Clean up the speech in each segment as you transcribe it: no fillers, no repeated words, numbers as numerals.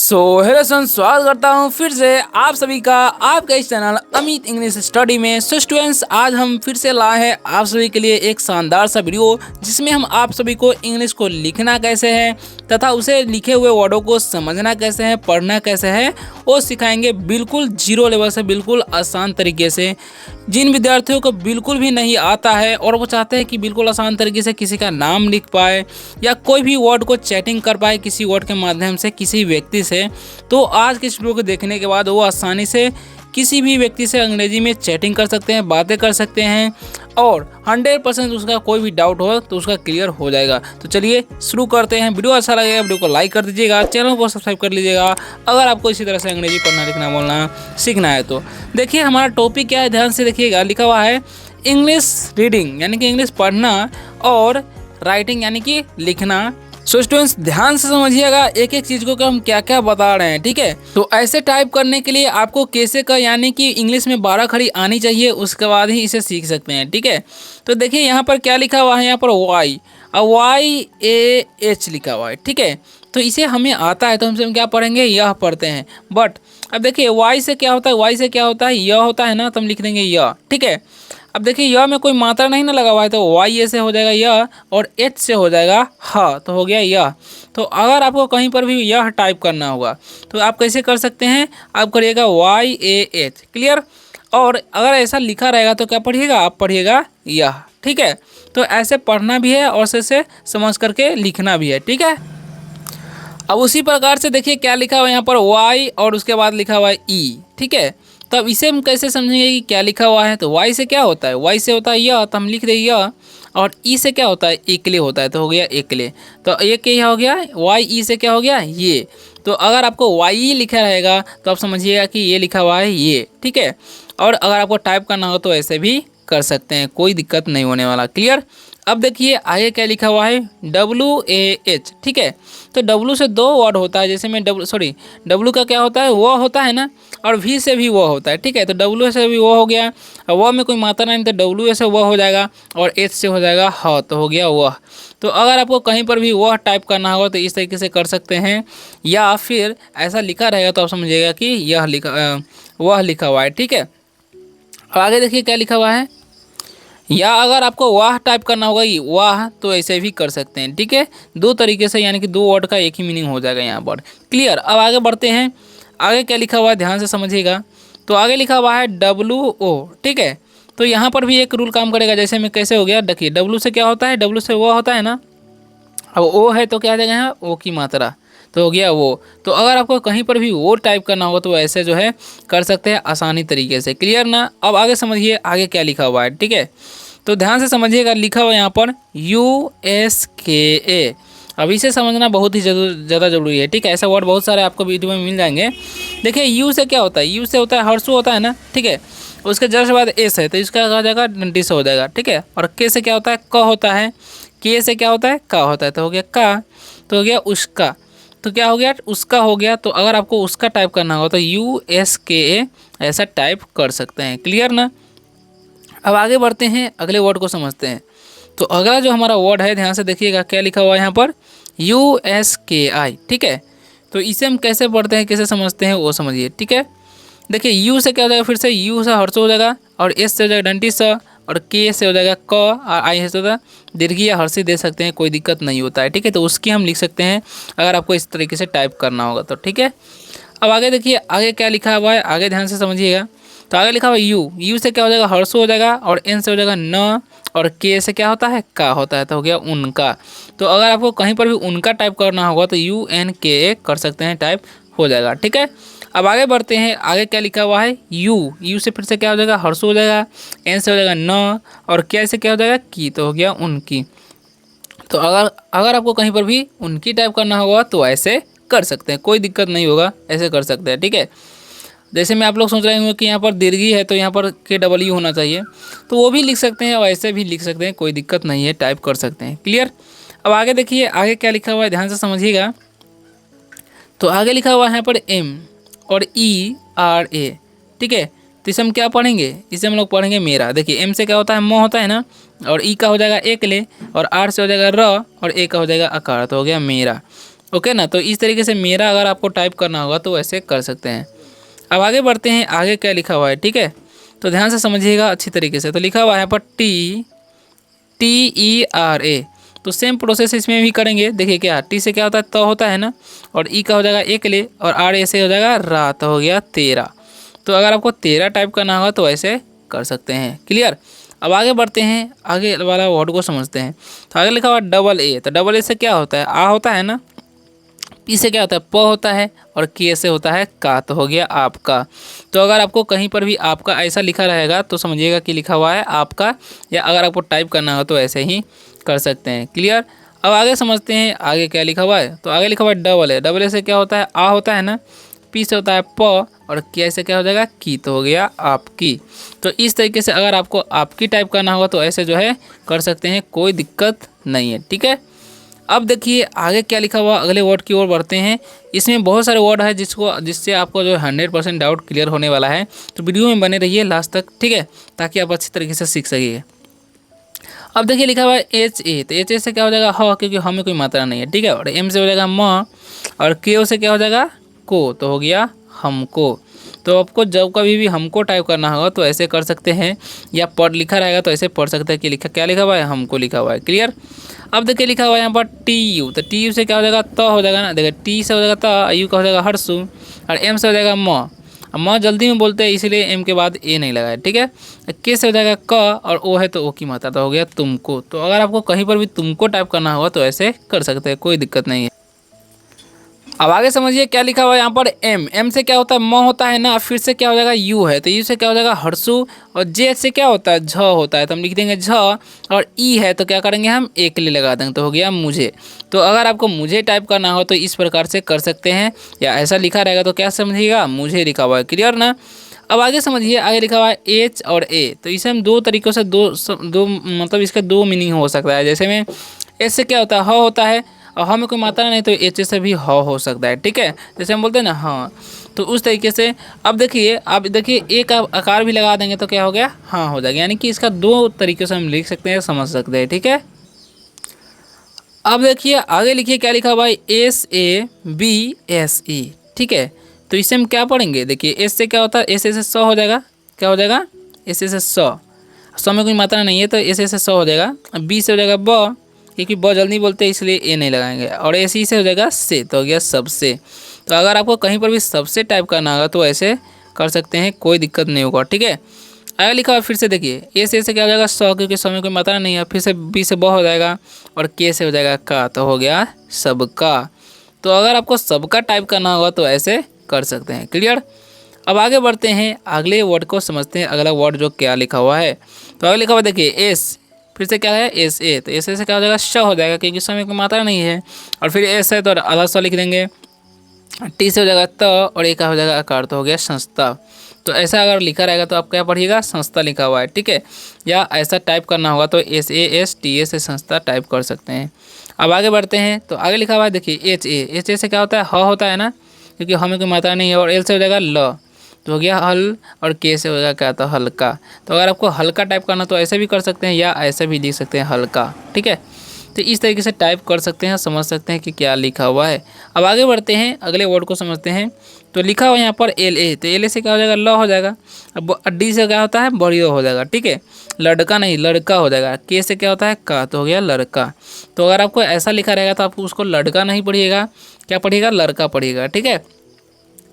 Hello सन, स्वागत करता हूँ फिर से आप सभी का आपका इस चैनल अमित इंग्लिश स्टडी में। स्टूडेंट्स, आज हम फिर से लाए हैं आप सभी के लिए एक शानदार सा वीडियो जिसमें हम आप सभी को इंग्लिश को लिखना कैसे है तथा उसे लिखे हुए वर्डों को समझना कैसे है, पढ़ना कैसे है वो सिखाएंगे। बिल्कुल जीरो लेवल से, बिल्कुल आसान तरीके से। जिन विद्यार्थियों को बिल्कुल भी नहीं आता है और वो चाहते हैं कि बिल्कुल आसान तरीके से किसी का नाम लिख पाए या कोई भी वर्ड को चैटिंग कर पाए किसी वर्ड के माध्यम से किसी व्यक्ति से, तो आज के इस वीडियो को देखने के बाद वो आसानी से किसी भी व्यक्ति से अंग्रेजी में चैटिंग कर सकते हैं, बातें कर सकते हैं और 100% उसका कोई भी डाउट हो तो उसका क्लियर हो जाएगा। तो चलिए शुरू करते हैं। वीडियो अच्छा लगेगा वीडियो को लाइक कर दीजिएगा, चैनल को सब्सक्राइब कर लीजिएगा अगर आपको इसी तरह से अंग्रेजी पढ़ना लिखना बोलना सीखना है। तो देखिए हमारा टॉपिक क्या है, ध्यान से देखिएगा। लिखा हुआ है इंग्लिश रीडिंग यानी कि इंग्लिश पढ़ना और राइटिंग यानी कि लिखना। स्टूडेंट्स, ध्यान से समझिएगा एक एक चीज़ को कि हम क्या क्या बता रहे हैं, ठीक है। तो ऐसे टाइप करने के लिए आपको कैसे का यानी कि इंग्लिश में 12 खड़ी आनी चाहिए, उसके बाद ही इसे सीख सकते हैं, ठीक है। तो देखिए यहाँ पर क्या लिखा हुआ है, यहाँ पर YAH लिखा हुआ है, ठीक है। तो इसे हमें आता है तो हमसे हम क्या पढ़ेंगे, यह पढ़ते हैं। बट अब देखिए वाई से क्या होता है, वाई से क्या होता है, यह होता है ना, तो हम लिख देंगे यह, ठीक है। अब देखिए यह में कोई मात्रा नहीं ना लगा हुआ है तो वाई ए से हो जाएगा यह और एच से हो जाएगा ह, तो हो गया यह। तो अगर आपको कहीं पर भी यह टाइप करना होगा तो आप कैसे कर सकते हैं, आप करिएगा YAH, क्लियर। और अगर ऐसा लिखा रहेगा तो क्या पढ़िएगा, आप पढ़िएगा यह, ठीक है। तो ऐसे पढ़ना भी है और ऐसे समझ करके लिखना भी है, ठीक है। अब उसी प्रकार से देखिए क्या लिखा हुआ है यहाँ पर Y और उसके बाद लिखा हुआ है E, ठीक है। तो अब इसे हम कैसे समझेंगे कि क्या लिखा हुआ है। तो Y से क्या होता है, Y से होता है यह, तो हम लिख देंगे यह। और E से क्या होता है, एकले होता है, तो हो गया एकले। तो एक ये हो गया, YE से क्या हो गया ये। तो अगर आपको YE लिखा रहेगा तो आप समझिएगा कि ये लिखा हुआ है ये, ठीक है। और अगर आपको टाइप करना हो तो ऐसे भी कर सकते हैं, कोई दिक्कत नहीं होने वाला, क्लियर। अब देखिए आगे क्या लिखा हुआ है, WAH, ठीक है। तो W से 2 वर्ड होता है, जैसे मैं W का क्या होता है, वो होता है ना, और V से भी वो होता है, ठीक है। तो W से भी वो हो गया, वह में कोई मात्रा नहीं तो W से वह हो जाएगा और H से हो जाएगा ह, तो हो गया वह। तो अगर आपको कहीं पर भी वह टाइप करना होगा तो इस तरीके से कर सकते हैं, या फिर ऐसा लिखा रहेगा तो आप समझिएगा कि यह वह लिखा हुआ है, ठीक है। आगे देखिए क्या लिखा हुआ है, या अगर आपको वाह टाइप करना होगा ये वाह तो ऐसे भी कर सकते हैं, ठीक है। दो तरीके से यानी कि 2 वर्ड का एक ही मीनिंग हो जाएगा यहाँ पर, क्लियर। अब आगे बढ़ते हैं, आगे क्या लिखा हुआ है ध्यान से समझिएगा। तो आगे लिखा हुआ है WO, ठीक है। तो यहाँ पर भी एक रूल काम करेगा, जैसे में कैसे हो गया, देखिए W से क्या होता है, W से वो होता है ना, अब O है तो क्या आ जाएगा यहाँ O की मात्रा, तो हो गया वो। तो अगर आपको कहीं पर भी वो टाइप करना होगा तो ऐसे जो है कर सकते हैं आसानी तरीके से, क्लियर ना। अब आगे समझिए आगे क्या लिखा हुआ है, ठीक है। तो ध्यान से समझिएगा, लिखा हुआ है यहाँ पर USKA। अब इसे समझना बहुत ही ज़्यादा जरूरी है, ठीक है। ऐसा वर्ड बहुत सारे आपको वीडियो में मिल जाएंगे। देखिए यू से क्या होता है, यू से होता है हर्षु होता है ना, ठीक है। उसके जस्ट बाद एस है तो इसका कहा जाएगा डंडी से हो जाएगा, ठीक है। और के से क्या होता है, क होता है, के से क्या होता है, का होता है, तो हो गया का, तो हो गया उसका, तो क्या हो गया उसका हो गया। तो अगर आपको उसका टाइप करना होगा तो USKA ऐसा टाइप कर सकते हैं, क्लियर ना। अब आगे बढ़ते हैं, अगले वर्ड को समझते हैं। तो अगला जो हमारा वर्ड है ध्यान से देखिएगा क्या लिखा हुआ है यहाँ पर USKI, ठीक है। तो इसे हम कैसे पढ़ते हैं, कैसे समझते हैं वो समझिए, ठीक है। देखिए यू से क्या हो जाएगा, फिर से यू से हर्ष हो जाएगा और एस से हो जाएगा डंटी सा और के से हो जाएगा क और आई से होगा दीर्घी या हर्षी दे सकते हैं, कोई दिक्कत नहीं होता है, ठीक है। तो उसकी हम लिख सकते हैं अगर आपको इस तरीके से टाइप करना होगा तो, ठीक है। अब आगे देखिए आगे क्या लिखा हुआ है, आगे ध्यान से समझिएगा। तो आगे लिखा हुआ है यू से क्या हो जाएगा, हर्षो हो जाएगा और एन से हो जाएगा न और के से क्या होता है, का होता है, तो हो गया उनका। तो अगर आपको कहीं पर भी उनका टाइप करना होगा तो UNKA कर सकते हैं, टाइप हो जाएगा, ठीक है। अब आगे बढ़ते हैं, आगे क्या लिखा हुआ है यू से फिर से क्या हो जाएगा, हर्षो हो जाएगा, एन से हो जाएगा न और के से क्या हो जाएगा की, तो हो गया उनकी। तो अगर आपको कहीं पर भी उनकी टाइप करना होगा तो ऐसे कर सकते हैं, कोई दिक्कत नहीं होगा, ऐसे कर सकते हैं, ठीक है। जैसे में आप लोग सोच रहे होंगे कि यहाँ पर दीर्घी है तो यहाँ पर KW होना चाहिए, तो वो भी लिख सकते हैं और ऐसे भी लिख सकते हैं, कोई दिक्कत नहीं है, टाइप कर सकते हैं, क्लियर। अब आगे देखिए आगे क्या लिखा हुआ है ध्यान से समझिएगा। तो आगे लिखा हुआ है यहाँ पर M और ERA, ठीक है। तो इसे हम क्या पढ़ेंगे, इसे हम लोग पढ़ेंगे मेरा। देखिए M से क्या होता है, म होता है ना, और E का हो जाएगा एकले और R से हो जाएगा र और A का हो जाएगा अकार, तो हो गया मेरा। ओके ना। तो इस तरीके से मेरा अगर आपको टाइप करना होगा तो ऐसे कर सकते हैं। अब आगे बढ़ते हैं, आगे क्या लिखा हुआ है, ठीक है। तो ध्यान से समझिएगा अच्छी तरीके से। तो लिखा हुआ है यहाँ पर TERA। तो सेम प्रोसेस इसमें भी करेंगे। देखिए क्या, टी से क्या होता है, तो होता है ना, और ई का हो जाएगा एक ले, और आर ए से हो जाएगा रा, तो हो गया 13। तो अगर आपको 13 टाइप करना होगा तो ऐसे कर सकते हैं। क्लियर। अब आगे बढ़ते हैं, आगे वाला वर्ड को समझते हैं। तो आगे लिखा हुआ डबल ए। तो डबल ए से क्या होता है, आ होता है ना, पी से क्या होता है, प होता है, और के से होता है का, तो हो गया आपका। तो अगर आपको कहीं पर भी आपका ऐसा लिखा रहेगा तो समझिएगा कि लिखा हुआ है आपका, या अगर आपको टाइप करना हो तो ऐसे ही कर सकते हैं। क्लियर। अब आगे समझते हैं, आगे क्या लिखा हुआ है। तो आगे लिखा हुआ है डबल ए। डबल ए से क्या होता है, आ होता है ना, पी से होता है प, और के से क्या हो जाएगा, की, तो हो गया आपकी। तो इस तरीके से अगर आपको आपकी टाइप करना होगा तो ऐसे जो है कर सकते हैं, कोई दिक्कत नहीं है, ठीक है। अब देखिए आगे क्या लिखा हुआ, अगले वर्ड की ओर बढ़ते हैं। इसमें बहुत सारे वर्ड है जिससे आपको जो 100% डाउट क्लियर होने वाला है। तो वीडियो में बने रहिए लास्ट तक, ठीक है, ताकि आप अच्छी तरीके से सीख सकिए। अब देखिए लिखा हुआ है HA। तो HA से क्या हो जाएगा, ह, क्योंकि ह में कोई मात्रा नहीं है, ठीक है। और M से हो जाएगा म, और KO से क्या हो जाएगा, को, तो हो गया हमको। तो आपको जब कभी भी हमको टाइप करना होगा तो ऐसे कर सकते हैं, या पढ़ लिखा रहेगा तो ऐसे पढ़ सकते हैं कि लिखा क्या लिखा हुआ है, हमको लिखा हुआ है। क्लियर। अब देखिए लिखा हुआ है यहाँ पर TU। तो TU से क्या हो जाएगा, त हो जाएगा ना। देखिए टी से हो जाएगा त, यू का हो जाएगा हर्षु, और M से हो जाएगा म। अब म जल्दी में बोलते हैं इसीलिए एम के बाद ए नहीं लगा है, ठीक है। के से हो जाएगा क, और ओ है तो ओ की मात्रा, तो हो गया तुमको। तो अगर आपको कहीं पर भी तुमको टाइप करना होगा तो ऐसे कर सकते हैं, कोई दिक्कत नहीं है। अब आगे समझिए क्या लिखा हुआ है यहाँ पर एम। एम से क्या होता है, म होता है ना, फिर से क्या हो जाएगा, यू है, तो यू से क्या हो जाएगा हर्षु, और जे से क्या होता है, झ होता है, तो हम लिख देंगे झ, और ई है तो क्या करेंगे हम, एक ले लगा देंगे, तो हो गया मुझे। तो अगर आपको मुझे टाइप करना हो तो इस प्रकार से कर सकते हैं, या ऐसा लिखा रहेगा तो क्या समझिएगा, मुझे लिखा हुआ है। क्लियर ना। अब आगे समझिए, आगे लिखा हुआ है एच और ए। तो इसे हम दो तरीक़ों से दो मतलब इसका दो मीनिंग हो सकता है। जैसे में एच से क्या होता है, ह होता है, और ह में कोई मात्रा नहीं तो एच से भी ह हो सकता है, ठीक है। जैसे हम बोलते हैं ना हाँ, तो उस तरीके से। अब देखिए, आप देखिए ए का आकार भी लगा देंगे तो क्या हो गया, हाँ हो जाएगा। यानी कि इसका दो तरीके से हम लिख सकते हैं, समझ सकते हैं, ठीक है। अब देखिए आगे लिखिए क्या लिखा हुआ है, SABSE, ठीक है। तो इससे हम क्या पढ़ेंगे, देखिए एस से क्या होता है, एस से सौ हो जाएगा, क्या हो जाएगा, एस से सौ, सौ में कोई मात्रा नहीं है तो एस से सौ हो जाएगा। बी से हो जाएगा ब, क्योंकि ब जल्दी बोलते हैं इसलिए ए नहीं लगाएंगे, और एस से हो जाएगा से, तो हो गया सबसे। तो अगर आपको कहीं पर भी सबसे टाइप करना होगा तो ऐसे कर सकते हैं, कोई दिक्कत नहीं होगा, ठीक है। आगे लिखा हुआ फिर से देखिए, ए से क्या हो जाएगा सौ, क्योंकि सौ में कोई मात्रा नहीं है, फिर से बी से ब हो जाएगा, और के से हो जाएगा का, तो हो गया सबका। तो अगर आपको सबका टाइप करना होगा तो ऐसे कर सकते हैं। क्लियर। अब आगे बढ़ते हैं, अगले वर्ड को समझते हैं, अगला वर्ड जो क्या लिखा हुआ है। तो आगे लिखा हुआ देखिए एस, फिर से क्या है SA। तो एस से क्या हो जाएगा, श हो जाएगा, क्योंकि सौ में कोई मात्रा नहीं है, और फिर एस है तो आधा स लिख देंगे। टी से हो जाएगा त, और ए का हो जाएगा आकार, तो हो गया संस्था। तो ऐसा अगर लिखा रहेगा तो आप क्या पढ़िएगा, संस्था लिखा हुआ है, ठीक है। या ऐसा टाइप करना होगा तो SASTA से संस्था टाइप कर सकते हैं। अब आगे बढ़ते हैं, तो आगे लिखा हुआ है देखिए HA से क्या होता है, ह होता है ना, क्योंकि हमें कोई मात्रा नहीं है, और एल से हो जाएगा ल, तो हो गया हल, और के से हो जाएगा क्या, तो हल्का। तो अगर आपको हल्का टाइप करना तो ऐसे भी कर सकते हैं, या ऐसे भी लिख सकते हैं हल्का, ठीक है। तो इस तरीके से टाइप कर सकते हैं, समझ सकते हैं कि क्या लिखा हुआ है। अब आगे बढ़ते हैं, अगले वर्ड को समझते हैं। तो लिखा हुआ यहाँ पर LA। तो LA से क्या हो जाएगा, ल हो जाएगा। अब डी से क्या होता है, बड़ियो हो जाएगा, ठीक है। लड़का नहीं, लड़का हो जाएगा। के से क्या होता है, का, तो हो गया लड़का। तो अगर आपको ऐसा लिखा रहेगा तो आप उसको लड़का नहीं पढ़िएगा, क्या पढ़िएगा, लड़का पढ़िएगा, ठीक है।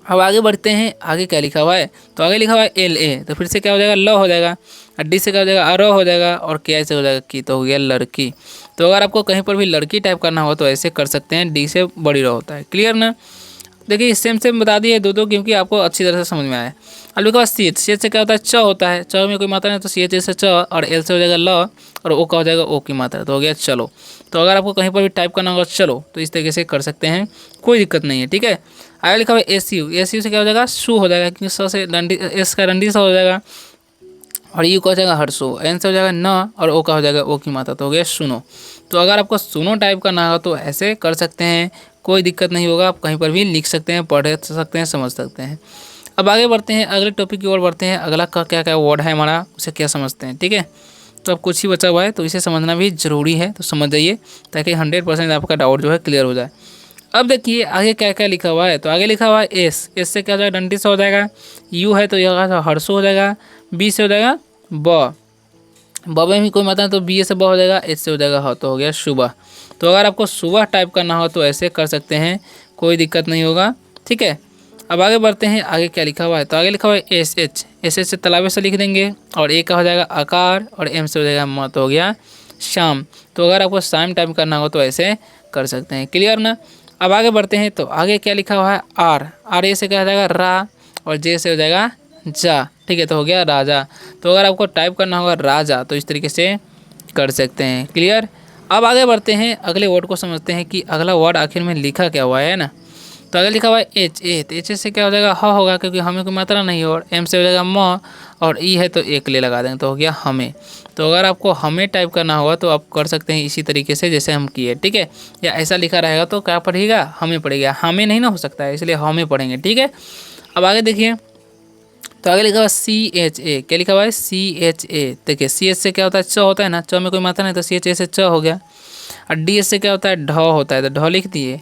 अब आगे बढ़ते हैं, आगे क्या लिखा हुआ है। तो आगे लिखा हुआ है LA। तो फिर से क्या हो जाएगा, ल हो जाएगा, और डी से क्या हो जाएगा, आर हो जाएगा, और के से हो जाएगा की, तो हो गया लड़की। तो अगर आपको कहीं पर भी लड़की टाइप करना हो तो ऐसे कर सकते हैं, डी से बड़ी र होता है। क्लियर ना। देखिए सेम बता दिए दो, क्योंकि आपको अच्छी तरह से समझ में आया। अब लिखा हुआ सीएच। सीएच से क्या होता है, च होता है, च में कोई मात्रा नहीं तो CH से च, और एल से हो जाएगा ल, और ओ का हो जाएगा ओ की मात्रा, तो हो गया चलो। तो अगर आपको कहीं पर भी टाइप करना होगा चलो तो इस तरीके से कर सकते हैं, कोई दिक्कत नहीं है, ठीक है। आगे लिखा हुआ है SU। SU से क्या हो जाएगा, शू हो जाएगा, क्योंकि स से डंडी, एस का डंडी सा हो जाएगा, और यू का हो जाएगा हर्षो, एन से हो जाएगा न, और ओ का हो जाएगा ओ की मात्रा, तो हो गया सुनो। तो अगर आपको सुनो टाइप करना होगा तो ऐसे कर सकते हैं, कोई दिक्कत नहीं होगा, आप कहीं पर भी लिख सकते हैं, पढ़ सकते हैं, समझ सकते हैं। अब आगे बढ़ते हैं, अगले टॉपिक की ओर बढ़ते हैं। अगला का क्या क्या वर्ड है हमारा, उसे क्या समझते हैं, ठीक है। तो अब कुछ ही बचा हुआ है तो इसे समझना भी ज़रूरी है, तो समझ जाइए ताकि 100% आपका डाउट जो है क्लियर हो जाए। अब देखिए आगे क्या क्या लिखा हुआ है, तो आगे लिखा हुआ है एस, एस से क्या हो जाएगा डंडी से हो जाएगा, यू है तो यह हर्षो हो जाएगा, बी से हो जाएगा ब, ब में भी कोई मात्रा तो बी से ब हो जाएगा, एस से हो जाएगा ह, तो हो गया सुबह। तो अगर आपको सुबह टाइप करना हो तो ऐसे कर सकते हैं, कोई दिक्कत नहीं होगा, ठीक है। अब आगे बढ़ते हैं, आगे क्या लिखा हुआ है, तो आगे लिखा हुआ है एस एच, एस एच से तालाबे से लिख देंगे, और ए का हो जाएगा आकार, और एम से हो जाएगा म, तो हो गया शाम। तो अगर आपको शाम टाइप करना हो तो ऐसे कर सकते हैं, क्लियर ना। अब आगे बढ़ते हैं, तो आगे क्या लिखा हुआ है आर, आर ए से क्या हो जाएगा रा, और जे से हो जाएगा जा, ठीक है, तो हो गया राजा। तो अगर आपको टाइप करना होगा राजा तो इस तरीके से कर सकते हैं, क्लियर। अब आगे बढ़ते हैं, अगले वर्ड को समझते हैं कि अगला वर्ड आखिर में लिखा क्या हुआ है ना। तो आगे लिखा हुआ है एच ए, तो एच से क्या हो जाएगा ह होगा, क्योंकि हमें कोई मात्रा नहीं है, और एम से हो जाएगा म, और ई है तो एक ले लगा देंगे, तो हो गया हमें। तो अगर आपको हमें टाइप करना होगा तो आप कर सकते हैं इसी तरीके से जैसे हम किए, ठीक है। या ऐसा लिखा रहेगा तो क्या पढ़ेगा, हमें पढ़ेगा, हमें नहीं ना हो सकता है, इसलिए हमें पढ़ेंगे, ठीक है। अब आगे देखिए, तो आगे लिखा हुआ है सी एच ए, क्या लिखा हुआ है सी एच ए, देखिए सी एच से क्या होता है च होता है ना, च में कोई मात्रा नहीं तो सी एच ए से च हो गया, और डी एस से क्या होता है ढ होता है, तो ढ लिख दिए,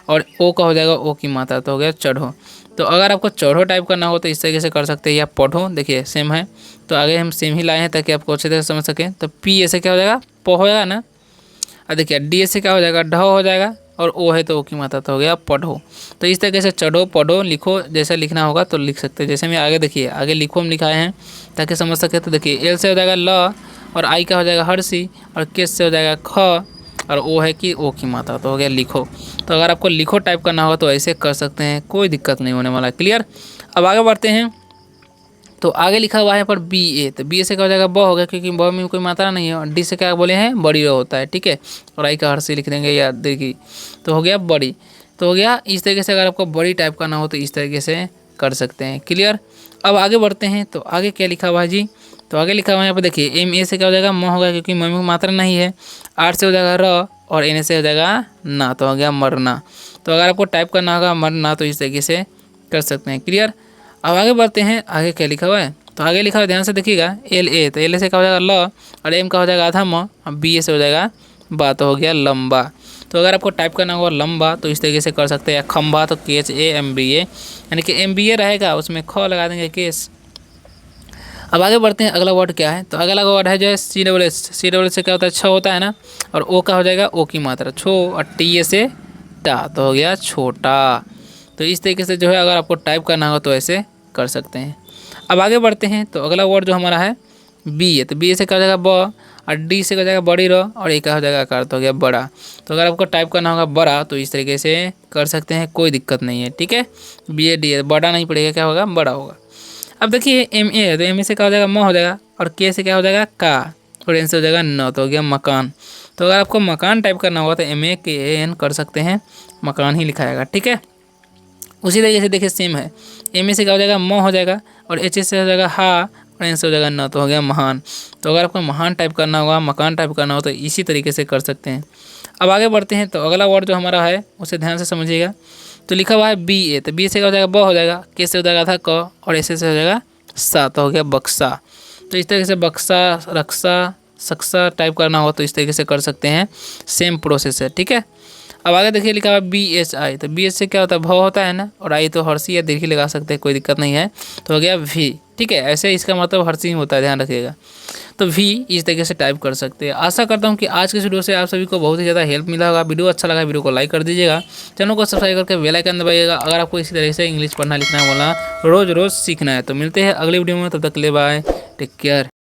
और ओ का हो जाएगा ओ की मात्रा, तो हो गया चढ़ो। तो अगर आपको चढ़ो टाइप करना हो तो इस तरीके से कर सकते हैं, या पढ़ो, देखिए सेम है, तो आगे हम सेम ही लाए हैं ताकि आपको अच्छे तरह से समझ सकें। तो पी ए से क्या हो जाएगा प हो जाएगा ना, और देखिए डी एस से क्या हो जाएगा ढ हो जाएगा, और ओ है तो ओ की मात्रा, तो हो गया पढ़ो। तो इस तरीके से चढ़ो पढ़ो लिखो, जैसा लिखना होगा तो लिख सकते हैं। जैसे मैं आगे देखिए, आगे लिखो हम लिखाए हैं ताकि समझ सके। तो देखिए एल से हो जाएगा ल, और आई का हो जाएगा हर्षी, और के से हो जाएगा ख, और ओ है कि ओ की मात्रा, तो हो गया लिखो। तो अगर आपको लिखो टाइप करना हो तो ऐसे कर सकते हैं, कोई दिक्कत नहीं होने वाला, क्लियर। अब आगे बढ़ते हैं, तो आगे लिखा हुआ है पर बी ए, तो बी ए से क्या हो जाएगा ब हो गया, क्योंकि ब में कोई मात्रा नहीं है, और डी से क्या बोले हैं बड़ी होता है, ठीक है, और आई का हर्षी लिख देंगे या देखिए, तो हो गया बड़ी। तो हो गया इस तरीके से, अगर आपको बड़ी टाइप करना हो तो इस तरीके से कर सकते हैं, क्लियर। अब आगे बढ़ते हैं, तो आगे क्या लिखा हुआ है जी, तो आगे लिखा हुआ है यहाँ पर देखिए एम ए से क्या हो जाएगा म होगा, क्योंकि म में मात्रा नहीं है, आर से हो जाएगा र, और एन से हो जाएगा ना, तो हो गया मरना। तो अगर आपको टाइप करना होगा मरना तो इस तरीके से कर सकते हैं, क्लियर। अब आगे बढ़ते हैं, आगे क्या लिखा हुआ है, तो आगे लिखा हुआ ध्यान से देखिएगा एल ए, तो एल ए से क्या हो जाएगा ल, और एम का हो जाएगा आधा म, और बी ए से हो जाएगा बा, तो हो गया लंबा। तो अगर आपको टाइप करना होगा लंबा तो इस तरीके से कर सकते हैं, या खंबा तो के एच ए एम बी ए, यानी कि एम बी ए रहेगा, उसमें ख लगा देंगे केस। अब आगे बढ़ते हैं, अगला वर्ड क्या है, तो अगला वर्ड है जो है C double S, C double S से क्या होता है छ होता है ना, और ओ का हो जाएगा ओ की मात्रा छो, और टी ए से टा, तो हो गया छोटा। तो इस तरीके से जो है अगर आपको टाइप करना हो तो ऐसे कर सकते हैं। अब आगे बढ़ते हैं, तो अगला वर्ड जो हमारा है बी है, तो बी से क्या हो जाएगा ब, और डी से क्या हो जाएगा बड़ी र, और ए का हो जाएगा आकार, तो हो गया बड़ा। तो अगर आपको टाइप करना होगा बड़ा तो इस तरीके से कर सकते हैं, कोई दिक्कत नहीं है, ठीक है। बी ए डी है, बड़ा नहीं पड़ेगा, क्या होगा बड़ा होगा। अब देखिए एम ए है, तो एम ए से क्या हो जाएगा म हो जाएगा, और के से क्या हो जाएगा का, और एन से हो जाएगा न, तो हो गया मकान। तो अगर आपको मकान टाइप करना होगा तो एम ए के एन कर सकते हैं, मकान ही लिखाएगा, ठीक है। उसी तरीके से देखिए सेम है, एम ए से क्या हो जाएगा म हो जाएगा, और एच से हो जाएगा हा, और एन से हो जाएगा न, तो हो गया महान। तो अगर आपको महान टाइप करना होगा, मकान टाइप करना हो तो इसी तरीके से कर सकते हैं। अब आगे बढ़ते हैं, तो अगला वर्ड जो हमारा है उसे ध्यान से समझिएगा। तो लिखा हुआ है बी ए, तो बी से क्या हो जाएगा ब हो जाएगा, के से हो जाएगा था क, और ऐसे से हो जाएगा सा, तो हो गया बक्सा। तो इस तरीके से बक्सा रक्सा सक्सा टाइप करना हो तो इस तरीके से कर सकते हैं, सेम प्रोसेस है, ठीक है। अब आगे देखिए लिखा हुआ है बी एच आई, तो बी एच से क्या होता है भ होता है ना, और आई तो हर्षी या दीर्घी लगा सकते हैं, कोई दिक्कत नहीं है, तो हो गया वी, ठीक है। ऐसे इसका मतलब हर्षी होता है, ध्यान रखिएगा। तो वी इस तरीके से टाइप कर सकते हैं। आशा करता हूँ कि आज के वीडियो से आप सभी को बहुत ही ज़्यादा हेल्प मिला होगा। वीडियो अच्छा लगा वीडियो को लाइक कर दीजिएगा, चैनल को सब्सक्राइब करके बेल आइकन दबाइएगा अगर आपको इसी तरह से इंग्लिश पढ़ना लिखना बोलना रोज़ रोज़ सीखना है। तो मिलते हैं अगले वीडियो में, तब तक के लिए बाय, टेक केयर।